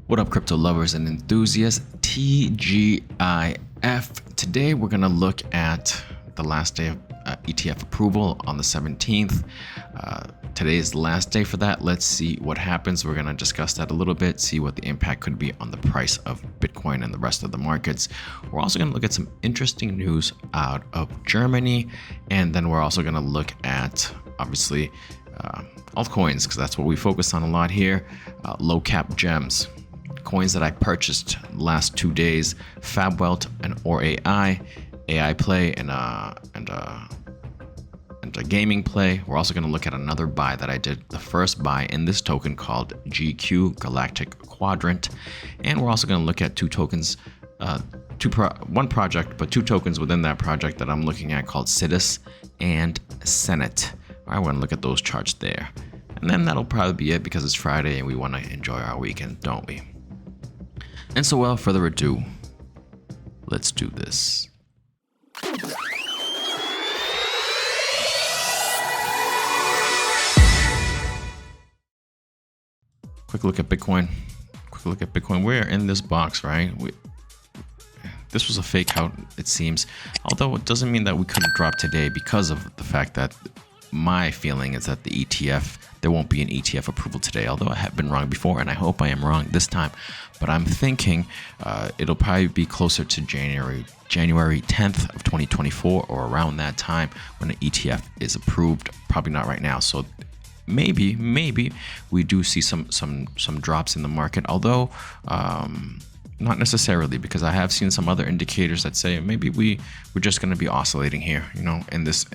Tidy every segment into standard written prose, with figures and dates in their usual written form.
What up, crypto lovers and enthusiasts? TGIF. Today we're going to look at the last day of ETF approval on the 17th. Today is the last day for that. Let's see what happens. We're going to discuss that a little bit, see what the impact could be on the price of Bitcoin and the rest of the markets. We're also going to look at some interesting news out of Germany, and then we're also going to look at, obviously, altcoins, because that's what we focus on a lot here. Low cap gems. Coins that I purchased the last 2 days: Welt and Orai, AI play, and a gaming play. We're also going to look at another buy that I did, the first buy in this token called GQ Galactic Quadrant, and we're also going to look at two tokens, one project, but two tokens within that project that I'm looking at called Sidus and Senate. All right, we're going to look at those charts there, and then that'll probably be it because it's Friday and we want to enjoy our weekend, don't we? And so without further ado, let's do this. Quick look at Bitcoin. We're in this box, right? This was a fake out, it seems. Although it doesn't mean that we couldn't drop today because of the fact that my feeling is that the ETF, there won't be an ETF approval today, although I have been wrong before, and I hope I am wrong this time. But I'm thinking it'll probably be closer to January 10th of 2024, or around that time when the ETF is approved. Probably not right now. So maybe we do see some drops in the market, although not necessarily, because I have seen some other indicators that say maybe we're just going to be oscillating here, you know, in this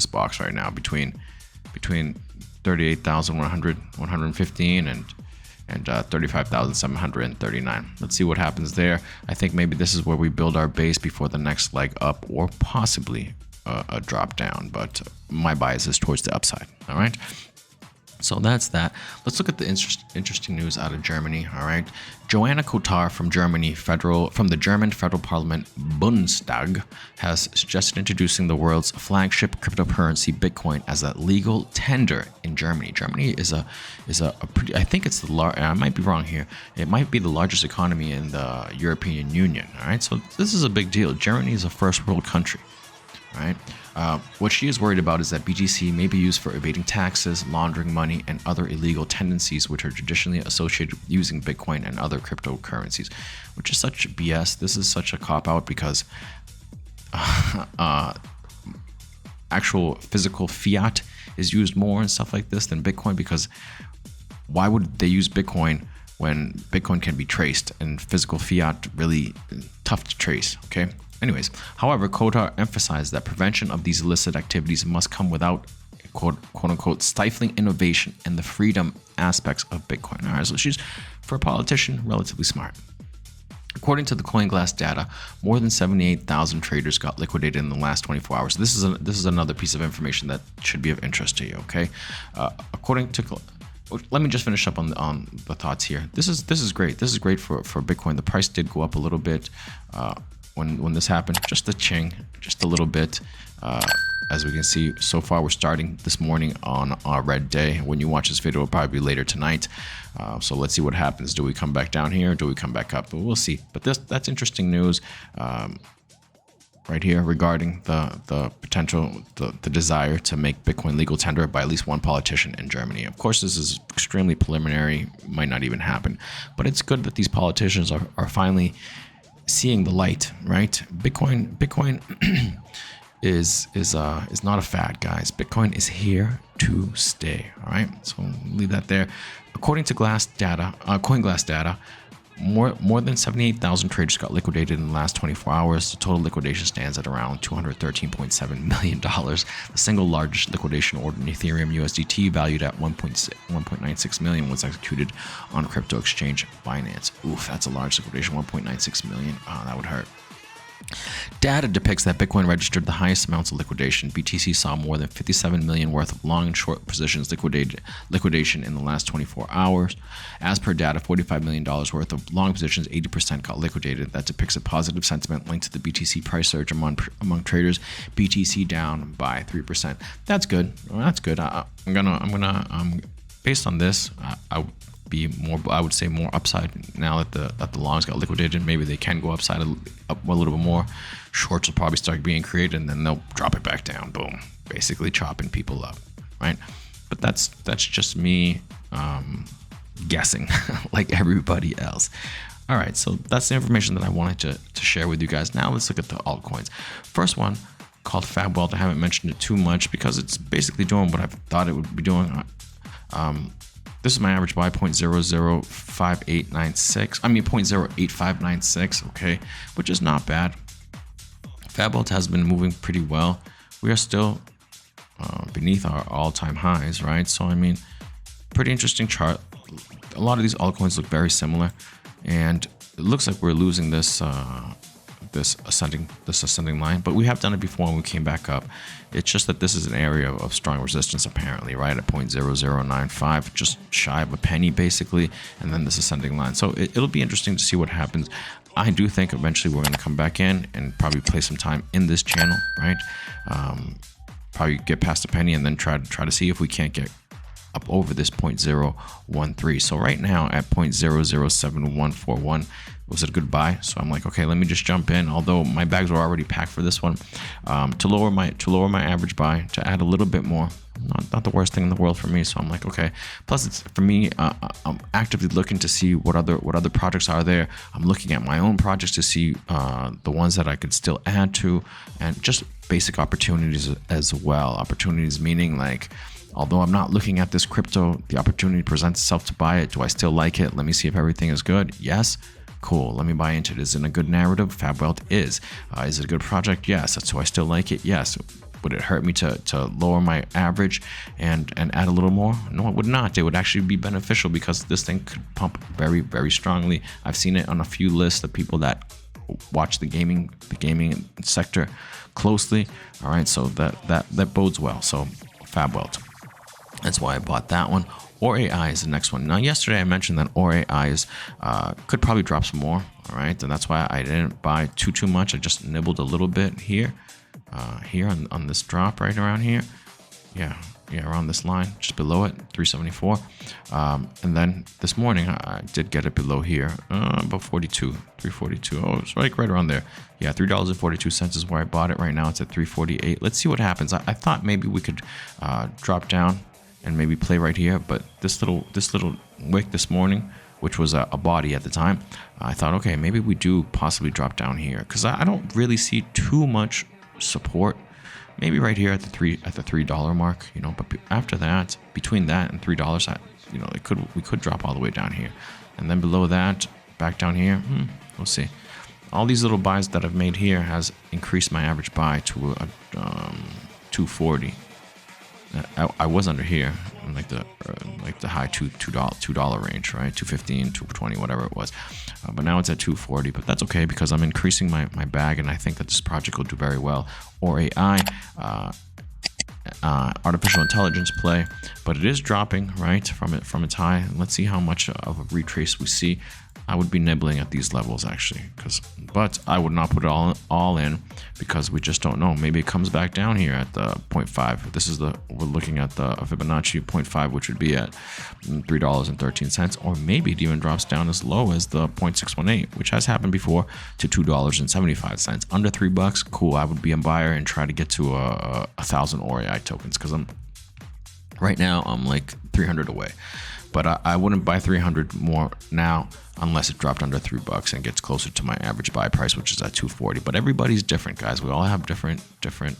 box right now between 38,115 and 35,739. Let's see what happens there. I think maybe this is where we build our base before the next leg up, or possibly a drop down, but my bias is towards the upside. All right. So that's that. Let's look at the interesting news out of Germany. All right, Joanna Kotar from the German Federal Parliament Bundestag has suggested introducing the world's flagship cryptocurrency Bitcoin as a legal tender in Germany. Germany is a pretty, I think it's I might be wrong here. It might be the largest economy in the European Union. All right, so this is a big deal. Germany is a first world country. Right. What she is worried about is that BTC may be used for evading taxes, laundering money, and other illegal tendencies which are traditionally associated with using Bitcoin and other cryptocurrencies, which is such BS. This is such a cop-out because actual physical fiat is used more and stuff like this than Bitcoin, because why would they use Bitcoin when Bitcoin can be traced and physical fiat really tough to trace, okay? Anyways, however, Kotar emphasized that prevention of these illicit activities must come without quote unquote stifling innovation and the freedom aspects of Bitcoin. All right, so she's, for a politician, relatively smart. According to the CoinGlass data, more than 78,000 traders got liquidated in the last 24 hours. This is another piece of information that should be of interest to you. Okay, according to let me just finish up on the thoughts here. This is great. This is great for Bitcoin. The price did go up a little bit. When this happened, just a little bit. As we can see, so far we're starting this morning on our red day. When you watch this video, it'll probably be later tonight. So let's see what happens. Do we come back down here? Do we come back up? But we'll see. But that's interesting news right here regarding the potential, the desire to make Bitcoin legal tender by at least one politician in Germany. Of course, this is extremely preliminary, might not even happen, but it's good that these politicians are finally seeing the light, right? Bitcoin is not a fad, guys. Bitcoin is here to stay. All right, so leave that there. According to CoinGlass data, more than 78,000 traders got liquidated in the last 24 hours. The total liquidation stands at around $213.7 million. The single largest liquidation order in Ethereum USDT, valued at 1.96 million, was executed on crypto exchange Binance. Oof, that's a large liquidation, 1.96 million. Oh, that would hurt. Data depicts that Bitcoin registered the highest amounts of liquidation. BTC saw more than 57 million worth of long and short positions liquidation in the last 24 hours. As per data, $45 million worth of long positions, 80% got liquidated. That depicts a positive sentiment linked to the BTC price surge among traders. BTC down by 3%. That's good. Well, that's good. I'm gonna based on this, be more, I would say, more upside now that the longs got liquidated. Maybe they can go upside up a little bit more. Shorts will probably start being created, and then they'll drop it back down. Boom, basically chopping people up, right? But that's just me guessing, like everybody else. All right, so that's the information that I wanted to share with you guys. Now let's look at the altcoins. First one, called Welt. I haven't mentioned it too much because it's basically doing what I thought it would be doing. This is my average buy, 0.005896. I mean 0.08596, okay, which is not bad. Welt has been moving pretty well. We are still beneath our all-time highs, right? So I mean, pretty interesting chart. A lot of these altcoins look very similar, and it looks like we're losing this this ascending line, but we have done it before and we came back up. It's just that this is an area of strong resistance apparently, right at 0.0095, just shy of a penny basically, and then this ascending line. So it'll be interesting to see what happens. I do think eventually we're going to come back in and probably play some time in this channel, right? Probably get past a penny and then try to see if we can't get up over this 0.013. So right now at 0.007141 was it a good buy. So I'm like, okay, let me just jump in. Although my bags were already packed for this one, to lower my average buy, to add a little bit more. Not the worst thing in the world for me. So I'm like, okay. Plus, it's for me. I'm actively looking to see what other projects are there. I'm looking at my own projects to see the ones that I could still add to, and just basic opportunities as well. Opportunities meaning like, although I'm not looking at this crypto, the opportunity presents itself to buy it. Do I still like it? Let me see if everything is good. Yes. Cool. Let me buy into it. Is it a good narrative? Welt is. Is it a good project? Yes. Do I still like it? Yes. Would it hurt me to lower my average and add a little more? No, it would not. It would actually be beneficial because this thing could pump very, very strongly. I've seen it on a few lists of people that watch the gaming sector closely. All right. So that bodes well. So Welt. That's why I bought that one. ORAI is the next one. Now, yesterday I mentioned that ORAI could probably drop some more. All right, and that's why I didn't buy too much. I just nibbled a little bit here, on this drop right around here. Yeah, around this line, just below it, 374. And then this morning I did get it below here, about 342. Oh, it's right around there. Yeah, $3.42 is where I bought it. Right now it's at 348. Let's see what happens. I thought maybe we could drop down and maybe play right here, but this little wick this morning, which was a body at the time, I thought, okay, maybe we do possibly drop down here because I don't really see too much support. Maybe right here at the $3 mark, but after that, between that and $3, we could drop all the way down here, and then below that, back down here. We'll see. All these little buys that I've made here has increased my average buy to 240. I was under here in like the high $2 range, right? 215, 220, whatever it was. But now it's at 240. But that's okay because I'm increasing my bag, and I think that this project will do very well. Or AI, artificial intelligence play, but it is dropping right from its high. And let's see how much of a retrace we see. I would be nibbling at these levels actually, but I would not put it all in because we just don't know. Maybe it comes back down here at the 0.5. We're looking at the Fibonacci 0.5, which would be at $3.13, or maybe it even drops down as low as the 0.618, which has happened before, to $2.75. Under $3, cool. I would be a buyer and try to get to 1,000 ORAI tokens because right now I'm like 300 away. But I wouldn't buy 300 more now unless it dropped under $3 and gets closer to my average buy price, which is at 240. But everybody's different, guys. We all have different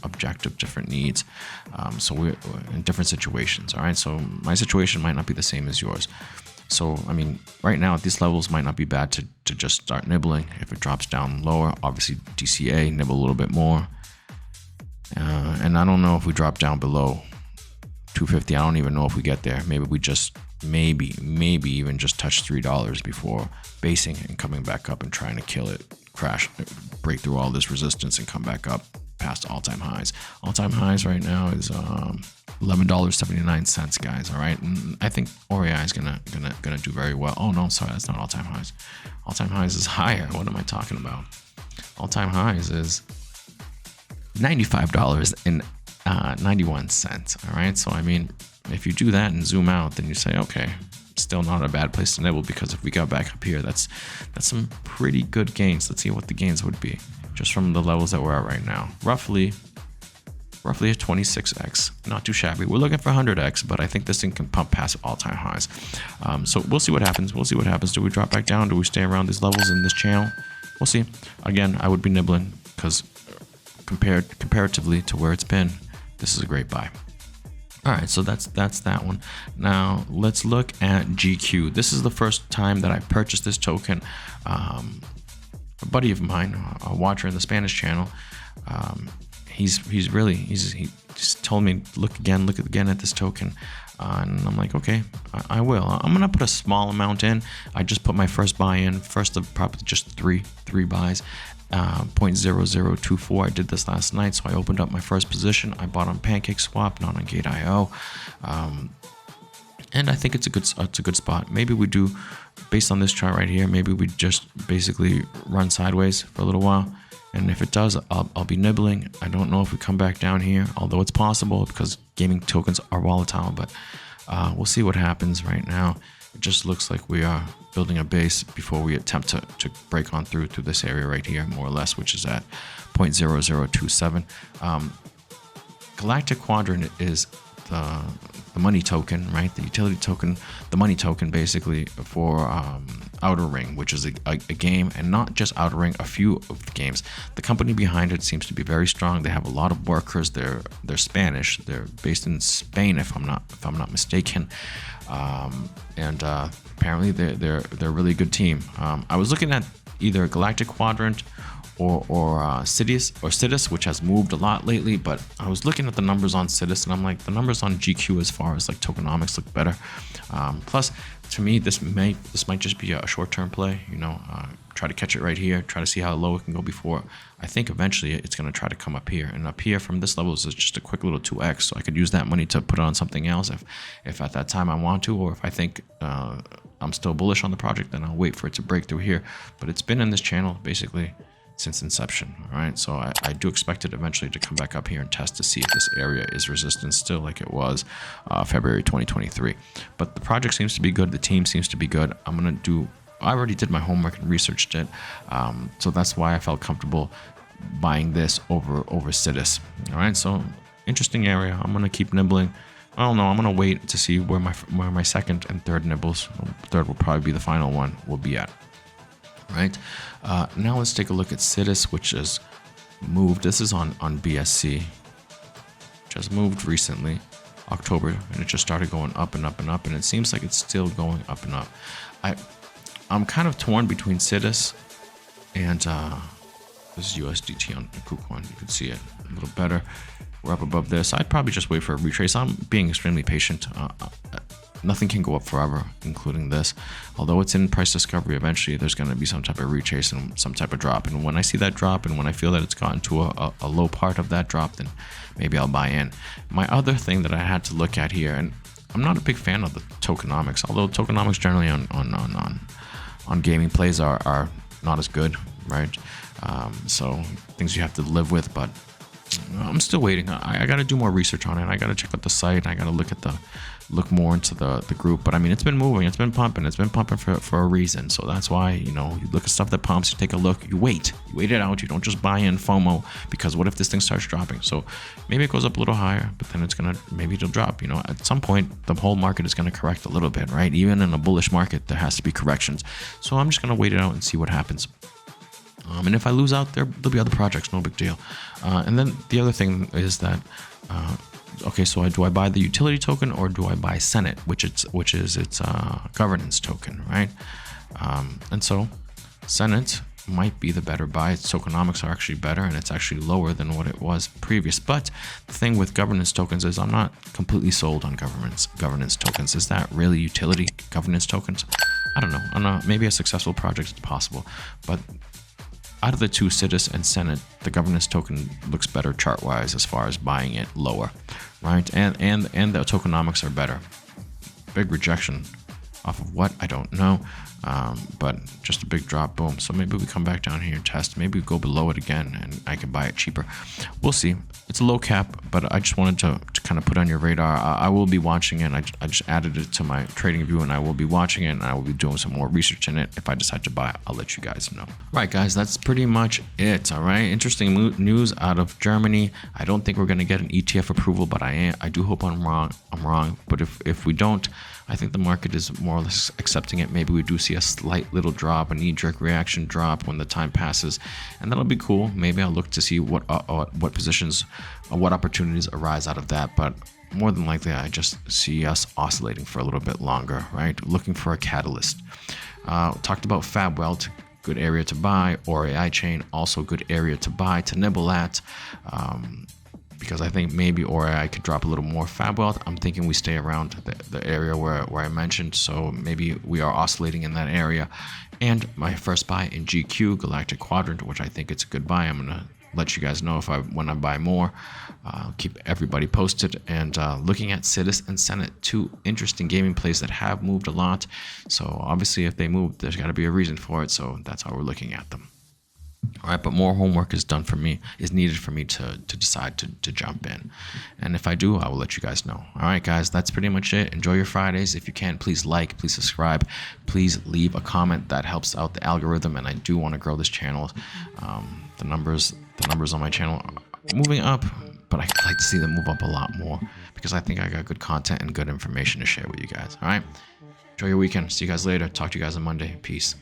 objective, different needs. So we're in different situations. All right. So my situation might not be the same as yours. So, I mean, right now at these levels might not be bad to just start nibbling. If it drops down lower, obviously DCA, nibble a little bit more. And I don't know if we drop down below 250. I don't even know if we get there. Maybe we just maybe even just touch $3 before basing and coming back up and trying to kill it, crash, break through all this resistance and come back up past all-time highs. All-time highs right now is $11.79, guys. All right, and I think ORAI is gonna do very well. Oh no, sorry, that's not all-time highs. All-time highs is higher. What am I talking about? All-time highs is $95.91. All right, so I mean, if you do that and zoom out, then you say, okay, still not a bad place to nibble, because if we got back up here, that's some pretty good gains. Let's see what the gains would be just from the levels that we're at right now. Roughly a 26x, not too shabby. We're looking for 100x, but I think this thing can pump past all-time highs. So we'll see what happens. We'll see what happens. Do we drop back down? Do we stay around these levels in this channel? We'll see. Again, I would be nibbling because comparatively to where it's been, this is a great buy. All right, so that's that one. Now let's look at GQ. This is the first time that I purchased this token. A buddy of mine, a watcher in the Spanish channel, he just told me look again at this token, and I'm like, okay, I will. I'm gonna put a small amount in. I just put my first buy in, first of probably just three buys. 0.0024. I did this last night, so I opened up my first position. I bought on PancakeSwap, not on Gate.io, and I think it's a good spot. Maybe we do, based on this chart right here, maybe we just basically run sideways for a little while, and if it does, I'll be nibbling. I don't know if we come back down here, although it's possible because gaming tokens are volatile, but we'll see what happens. Right now it just looks like we are building a base before we attempt to break on through this area right here, more or less, which is at 0.0027. Galactic Quadrant is the money token, right? The utility token, the money token, basically for Outer Ring, which is a game, and not just Outer Ring, a few of the games. The company behind it seems to be very strong. They have a lot of workers. They're Spanish. They're based in Spain, if I'm not mistaken. And apparently they're a really good team. I was looking at either Galactic Quadrant or Sidus, which has moved a lot lately, but I was looking at the numbers on Sidus, and I'm like, the numbers on GQ as far as like tokenomics look better. Plus, to me, this might just be a short-term play. Try to catch it right here, try to see how low it can go before. I think eventually it's going to try to come up here, and up here from this level is just a quick little 2x, so I could use that money to put it on something else if at that time I want to, or if I think I'm still bullish on the project, then I'll wait for it to break through here. But it's been in this channel basically since inception. All right, so I do expect it eventually to come back up here and test to see if this area is resistant still, like it was February 2023. But the project seems to be good. The team seems to be good. I already did my homework and researched it, so that's why I felt comfortable buying this over Sidus. All right, so interesting area. I'm gonna keep nibbling. I don't know. I'm gonna wait to see where my second and third nibbles. Third will probably be the final one. Will be at. Right. Now let's take a look at Sidus, which has moved. This is on BSC, which has moved recently, October, and it just started going up and up and up, and it seems like it's still going up and up. I'm kind of torn between Sidus and this is USDT on KuCoin. You can see it a little better. We're up above this. I'd probably just wait for a retrace. I'm being extremely patient. Nothing can go up forever, including this. Although it's in price discovery, eventually there's going to be some type of retrace and some type of drop. And when I see that drop, and when I feel that it's gotten to a low part of that drop, then maybe I'll buy in. My other thing that I had to look at here, and I'm not a big fan of the tokenomics, although tokenomics generally on gaming plays are not as good, right? So things you have to live with, but I'm still waiting. I got to do more research on it. I got to check out the site. I got to look more into the group. But I mean, it's been moving. It's been pumping for a reason. So that's why, you look at stuff that pumps, you take a look, you wait it out. You don't just buy in FOMO, because what if this thing starts dropping? So maybe it goes up a little higher, but then maybe it'll drop. At some point, the whole market is going to correct a little bit, right? Even in a bullish market, there has to be corrections. So I'm just going to wait it out and see what happens. And if I lose out, there'll be other projects, no big deal. And then the other thing is that, okay, so do I buy the utility token or do I buy Senate, which is its governance token, right? And so Senate might be the better buy. Its tokenomics are actually better, and it's actually lower than what it was previous. But the thing with governance tokens is I'm not completely sold on governance tokens. Is that really utility governance tokens? I don't know. Maybe a successful project is possible, but out of the two, Sidus and Senate, the governance token looks better chart-wise as far as buying it lower, right? And the tokenomics are better. Big rejection Off of what? I don't know. But just a big drop, boom. So maybe we come back down here and test. Maybe we go below it again and I can buy it cheaper. We'll see. It's a low cap, but I just wanted to kind of put on your radar. I will be watching it. I just added it to my trading view, and I will be watching it, and I will be doing some more research in it. If I decide to buy it, I'll let you guys know. All right, guys, that's pretty much it. All right, interesting news out of Germany. I don't think we're going to get an ETF approval, but I do hope I'm wrong. But if we don't, I think the market is more or less accepting it. Maybe we do see a slight little drop, a knee-jerk reaction drop when the time passes, and that'll be cool. Maybe I'll look to see what positions, what opportunities arise out of that. But more than likely, I just see us oscillating for a little bit longer, right? Looking for a catalyst. Talked about Fab Welt, good area to buy. Orai chain, also good area to buy, to nibble at. Because I think maybe Orai could drop a little more. Fab Welt, I'm thinking we stay around the area where I mentioned, so maybe we are oscillating in that area. And my first buy in GQ, Galactic Quadrant, which I think it's a good buy. I'm gonna let you guys know when I buy more. Keep everybody posted. And looking at Sidus and Senate, two interesting gaming plays that have moved a lot. So obviously, if they move, there's got to be a reason for it. So that's how we're looking at them. All right, but more homework is needed for me to decide to jump in. And if I do, I will let you guys know. All right, guys, that's pretty much it. Enjoy your Fridays. If you can, please like, please subscribe, please leave a comment. That helps out the algorithm, and I do want to grow this channel. The numbers on my channel are moving up, but I'd like to see them move up a lot more because I think I got good content and good information to share with you guys. All right, enjoy your weekend. See you guys later. Talk to you guys on Monday. Peace.